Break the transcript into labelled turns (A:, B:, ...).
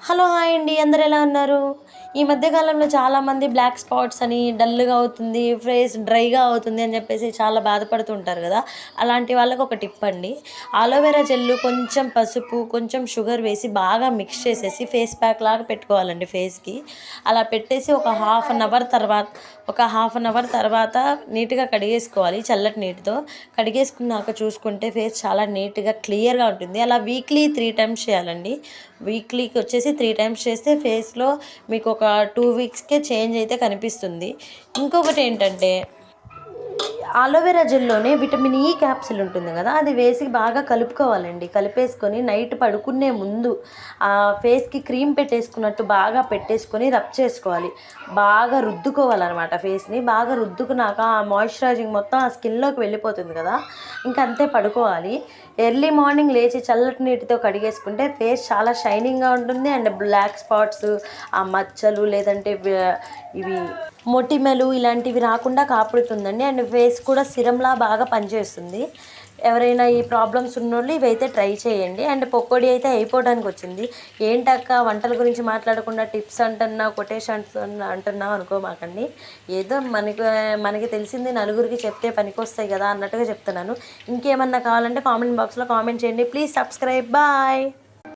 A: Hello! Hi అండి. అందరూ ఎలా ఉన్నారు? ఈ మధ్య కాలంలో చాలామంది బ్లాక్ స్పాట్స్ అని, డల్‌గా అవుతుంది, ఫేస్ డ్రైగా అవుతుంది అని చెప్పేసి చాలా బాధపడుతూ ఉంటారు గదా! అలాంటి వాళ్ళకి ఒక టిప్ అండి. అలోవెరా జెల్లు, కొంచెం పసుపు, కొంచెం షుగర్ వేసి బాగా మిక్స్ చేసేసి ఫేస్ ప్యాక్ లాగా పెట్టుకోవాలండి ఫేస్‌కి. అలా పెట్టేసి ఒక హాఫ్ అన్ అవర్ తర్వాత నీట్‌గా కడిగేసుకోవాలి చల్లటి నీటితో. కడిగేసుకున్నాక చూసుకుంటే ఫేస్ చాలా నీట్‌గా, క్లియర్‌గా ఉంటుంది. అలా వీక్లీ 3 టైమ్స్ చేయాలండి. వీక్లీకి వచ్చేసి 3 టైమ్స్ చేస్తే ఫేస్‌లో మీకు ఒక 2 వీక్స్‌కే చేంజ్ అయితే కనిపిస్తుంది. ఇంకొకటేంటంటే అలోవెరా జెల్‌లోనే విటమిన్ ఈ క్యాప్సూల్ ఉంటుంది గదా! అది వేసి బాగా కలుపుకోవాలండి. కలిపేసుకొని నైట్ పడుకునే ముందు ఫేస్‌కి క్రీమ్ పెట్టేసుకున్నట్టు బాగా పెట్టేసుకొని రబ్ చేసుకోవాలి. బాగా రుద్దుకోవాలనమాట ఫేస్‌ని. బాగా రుద్దుకున్నాక ఆ మాయిశ్చరైజింగ్ మొత్తం ఆ స్కిన్‌లోకి వెళ్ళిపోతుంది గదా! ఇంక అంతే పడుకోవాలి. ఎర్లీ మార్నింగ్ లేచి చల్లటి నీటితో కడిగేసుకుంటే ఫేస్ చాలా షైనింగ్‌గా ఉంటుంది. అండ్ బ్లాక్ స్పాట్స్, ఆ మచ్చలు లేదంటే ఇవి మొటిమలు ఇలాంటివి రాకుండా కాపాడుతుందండి. అండ్ ఫేస్ కూడా సిరంలా బాగా పనిచేస్తుంది. ఎవరైనా ఈ ప్రాబ్లమ్స్ ఉన్నోళ్ళు ఇవైతే ట్రై చేయండి. అండ్ పకోడీ అయితే అయిపోవడానికొచ్చింది. ఏంటక్క వంటల గురించి మాట్లాడకుండా టిప్స్ అంటున్నావు, కొటేషన్స్ అంటున్నావు అనుకోమాకండి. ఏదో మనకి తెలిసింది నలుగురికి చెప్తే పనికొస్తాయి గదా! అన్నట్టుగా చెప్తున్నాను. ఇంకేమన్నా కావాలంటే కామెంట్ బాక్స్‌లో కామెంట్ చేయండి. Please subscribe. బాయ్.